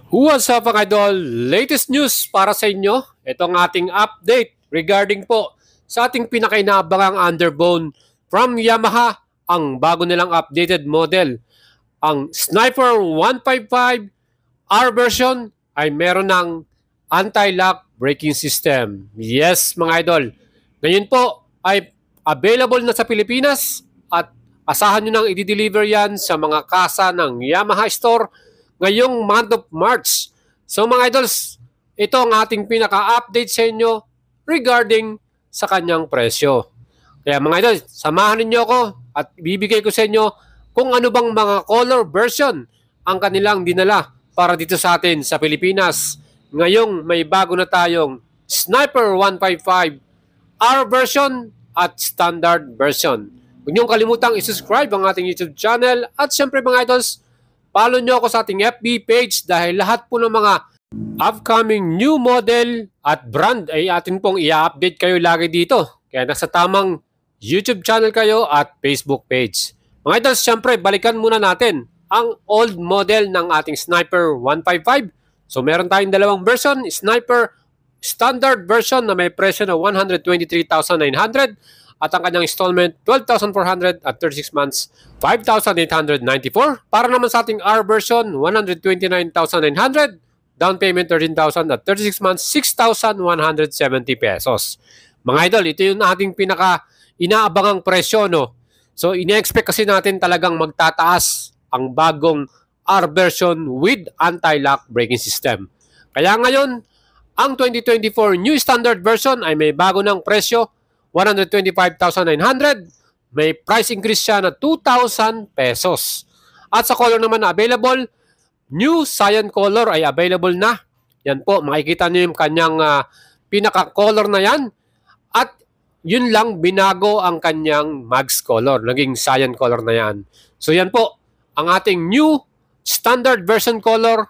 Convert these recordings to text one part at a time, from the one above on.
What's up mga idol? Latest news para sa inyo. Ito ang ating update regarding po sa ating pinakainabangang underbone from Yamaha, ang bago nilang updated model. Ang Sniper 155 R version ay meron ng anti-lock braking system. Yes mga idol, ngayon po ay available na sa Pilipinas at asahan nyo nang i-deliver yan sa mga kasa ng Yamaha Store ngayong month of March. So mga idols, ito ang ating pinaka-update sa inyo regarding sa kanyang presyo. Kaya mga idols, samahan ninyo ako at bibigay ko sa inyo kung ano bang mga color version ang kanilang dinala para dito sa atin sa Pilipinas. Ngayong may bago na tayong Sniper 155 R version at standard version. Huwag niyong kalimutang i-subscribe ang ating YouTube channel at syempre mga idols, follow nyo ako sa ating FB page dahil lahat po ng mga upcoming new model at brand ay atin pong i-update kayo lagi dito. Kaya nasa tamang YouTube channel kayo at Facebook page. Mga idols, syempre balikan muna natin ang old model ng ating Sniper 155. So meron tayong dalawang version, Sniper standard version na may presyo na 123,900 at ang kanyang installment 12,400 at 36 months 5,894. Para naman sa ating R version 129,900, down payment 13,000 at 36 months 6,170 pesos. Mga idol, ito yung ating pinaka inaabangang presyo, no? So ine-expect kasi natin talagang magtataas ang bagong R version with anti-lock braking system. Kaya ngayon, ang 2024 new standard version ay may bago ng presyo 125,900. May price increase siya na 2,000 pesos. At sa color naman na available, new cyan color ay available na. Yan po, makikita niyo yung kanyang pinaka-color na yan. At yun lang, binago ang kanyang mags color. Naging cyan color na yan. So yan po, ang ating new standard version color.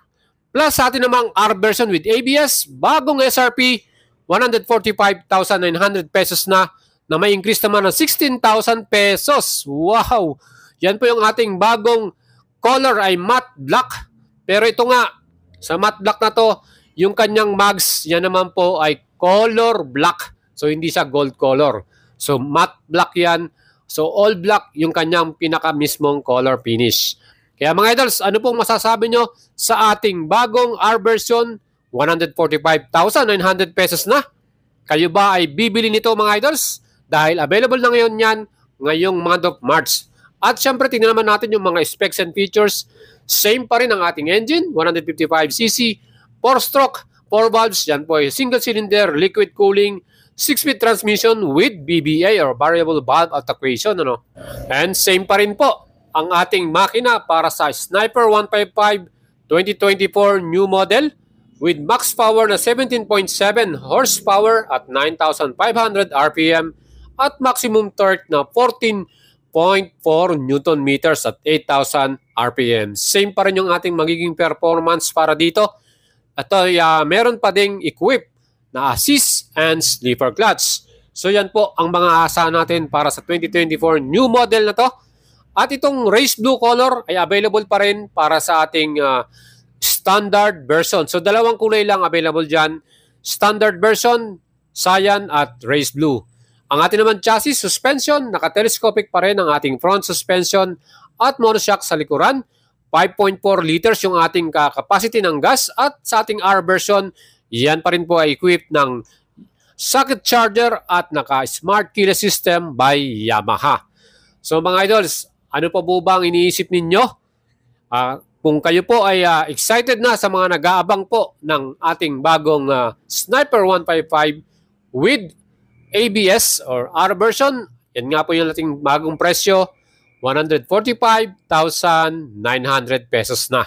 Plus sa atin namang R version with ABS, bagong SRP, 145,900 pesos na may increase naman ng 16,000 pesos. Wow! Yan po yung ating bagong color ay matte black. Pero ito nga, sa matte black na to, yung kanyang mags, yan naman po ay color black. So hindi siya gold color. So matte black yan. So all black yung kanyang pinaka mismong color finish. Kaya mga idols, ano pong masasabi nyo sa ating bagong R version 145,900 pesos na? Kayo ba ay bibili nito mga idols? Dahil available na ngayon yan ngayong month of March. At syempre tingnan naman natin yung mga specs and features. Same pa rin ang ating engine, 155cc, 4-stroke, 4 valves. Yan po ay single cylinder, liquid cooling, 6-speed transmission with VVA or variable valve actuation. Ano? And same pa rin po ang ating makina para sa Sniper 155 2024 new model with max power na 17.7 horsepower at 9,500 RPM at maximum torque na 14.4 Newton meters at 8,000 RPM. Same pa rin yung ating magiging performance para dito. At meron pa ding equip na assist and sleeper clutch. So yan po ang mga asa natin para sa 2024 new model na to. At itong race blue color ay available pa rin para sa ating standard version. So dalawang kulay lang available dyan. Standard version, cyan at race blue. Ang ating naman chassis suspension, naka-telescopic pa rin ang ating front suspension at monoshock sa likuran. 5.4 liters yung ating capacity ng gas at sa ating R version, yan pa rin po ay equipped ng socket charger at naka-smart keyless system by Yamaha. So mga idols, ano pa po ba ang iniisip ninyo? Kung kayo po ay excited na sa mga nag-aabang po ng ating bagong Sniper 155 with ABS or R version, yan nga po yung ating bagong presyo, 145,900 pesos na.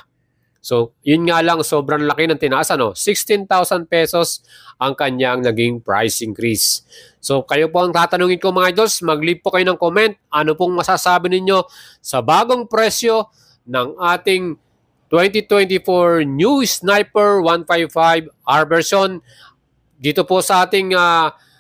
So, yun nga lang, sobrang laki ng tinaas, 16,000 pesos ang kanyang naging price increase. So, kayo po ang tatanungin ko mga idols, mag-leave po kayo ng comment, ano pong masasabi ninyo sa bagong presyo ng ating 2024 new Sniper 155 R version. Dito po sa ating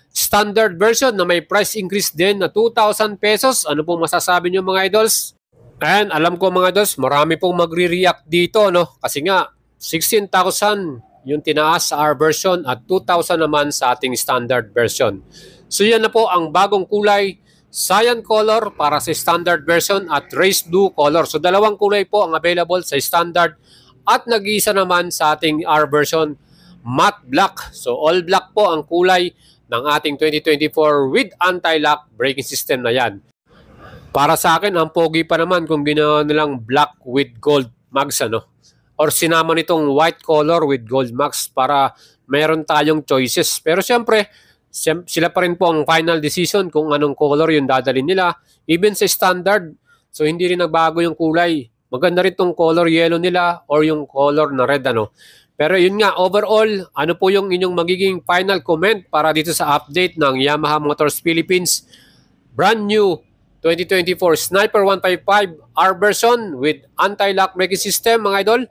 standard version na may price increase din na 2,000 pesos. Ano pong masasabi nyo mga idols? And alam ko mga idols, marami pong magre-react dito, no? Kasi nga, 16,000 yung tinaas sa R version at 2,000 naman sa ating standard version. So yan na po ang bagong kulay, cyan color para sa standard version at race blue color. So dalawang kulay po ang available sa standard at nag-iisa naman sa ating R version, matte black. So all black po ang kulay ng ating 2024 with anti-lock braking system na yan. Para sa akin, ang pogi pa naman kung ginawa nilang black with gold mags, ano? Or sinama nitong white color with gold mags para mayroon tayong choices. Pero siyempre, sila pa rin po ang final decision kung anong color yung dadalhin nila. Even sa standard, so hindi rin nagbago yung kulay. Maganda rin tong color yellow nila or yung color na red, ano. Pero yun nga, overall, ano po yung inyong magiging final comment para dito sa update ng Yamaha Motors Philippines brand new 2024 Sniper 155 R version with anti-lock braking system, mga idol.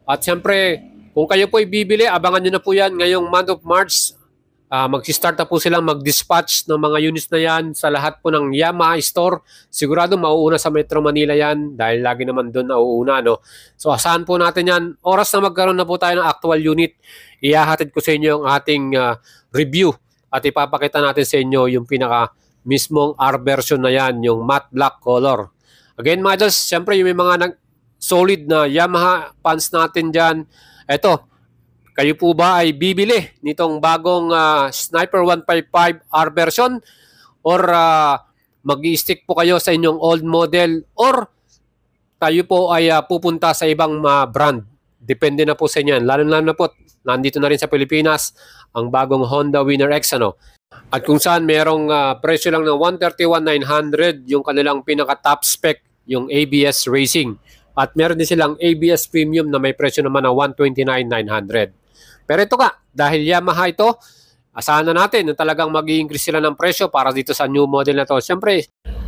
At siyempre, kung kayo po bibili, abangan nyo na po yan ngayong month of March. Mag-start na po silang mag-dispatch ng mga units na yan sa lahat po ng Yamaha store. Sigurado mauuna sa Metro Manila yan dahil lagi naman doon nauuna, no? So asahan po natin yan. Oras na magkaroon na po tayo ng actual unit, ihahatid ko sa inyo ang ating review at ipapakita natin sa inyo yung pinaka mismong R version na yan, yung matte black color. Again, mga idols, siyempre yung may mga solid na Yamaha fans natin dyan. Eto, kayo po ba ay bibili nitong bagong Sniper 155 R version? Or mag-i-stick po kayo sa inyong old model? Or kayo po ay pupunta sa ibang brand? Depende na po sa inyo. Lalo na po, nandito na rin sa Pilipinas ang bagong Honda Winner X, ano? At kung saan merong presyo lang ng 131,900 yung kanilang pinaka-top spec, yung ABS Racing. At meron din silang ABS Premium na may presyo naman ng 129,900. Pero ito nga, dahil Yamaha ito, asahan na natin na talagang mag-i-increase sila ng presyo para dito sa new model na to. Siyempre,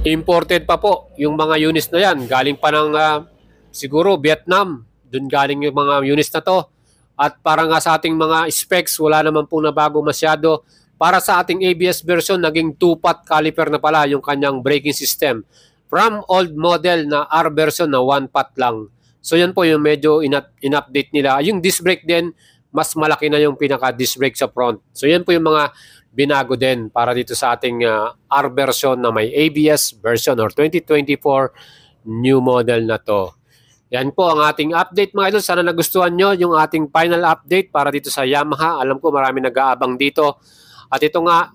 imported pa po yung mga units na yan. Galing pa ng siguro Vietnam. Doon galing yung mga units na to. At para nga sa ating mga specs, wala naman po na bago masyado. Para sa ating ABS version, naging 2-pot caliper na pala yung kanyang braking system. From old model na R version na 1-pot lang. So yan po yung medyo in-update nila. Yung disc brake din, mas malaki na yung pinaka-disc brake sa front. So yan po yung mga binago din para dito sa ating R version na may ABS version or 2024 new model na to. Yan po ang ating update, mga idol. Sana nagustuhan nyo yung ating final update para dito sa Yamaha. Alam ko marami nag-aabang dito. At ito nga,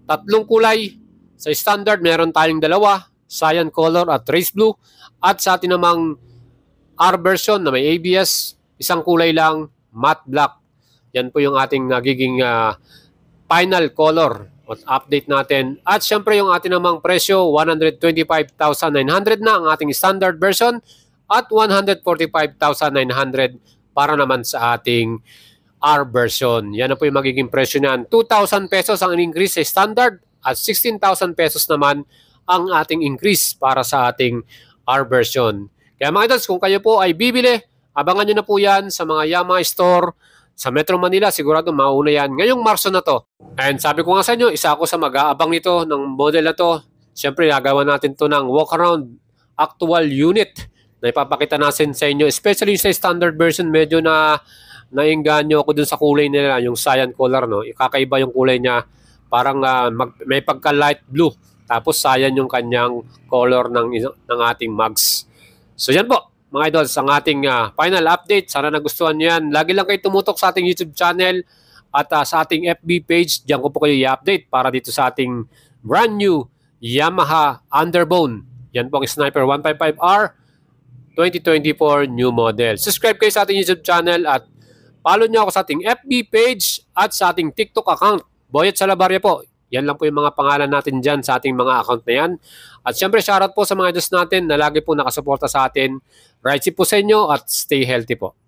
tatlong kulay. Sa standard, meron tayong dalawa. Cyan color at race blue. At sa atin namang R version na may ABS, isang kulay lang, matte black. Yan po yung ating nagiging final color at update natin. At syempre yung ating namang presyo, 125,900 na ang ating standard version at 145,900 para naman sa ating R version. Yan na po yung magiging presyo niyan. 2,000 pesos ang increase sa standard at 16,000 pesos naman ang ating increase para sa ating R version. Kaya mga idols, kung kayo po ay bibili, abangan nyo na po yan sa mga Yamaha store sa Metro Manila. Sigurado mauna yan ngayong Marso na to. And sabi ko nga sa inyo, isa ako sa mag-aabang nito ng model na to. Siyempre, gagawa natin to ng walk-around actual unit na ipapakita natin sa inyo. Especially sa standard version, medyo na nainganyo ako dun sa kulay nila, yung cyan color, no? Kakaiba yung kulay niya. Parang may pagka light blue. Tapos cyan yung kanyang color ng ating mags. So yan po, mga idols, ang ating final update. Sana nagustuhan nyo yan. Lagi lang kayo tumutok sa ating YouTube channel at sa ating FB page. Diyan ko po kayo i-update para dito sa ating brand new Yamaha Underbone. Yan po ang Sniper 155R 2024 new model. Subscribe kayo sa ating YouTube channel at follow nyo ako sa ating FB page at sa ating TikTok account. Boyet Salabarria po. Yan lang po yung mga pangalan natin dyan sa ating mga account na yan. At syempre, shoutout po sa mga idols natin na lagi po nakasuporta sa atin. Right safe po sa inyo at stay healthy po.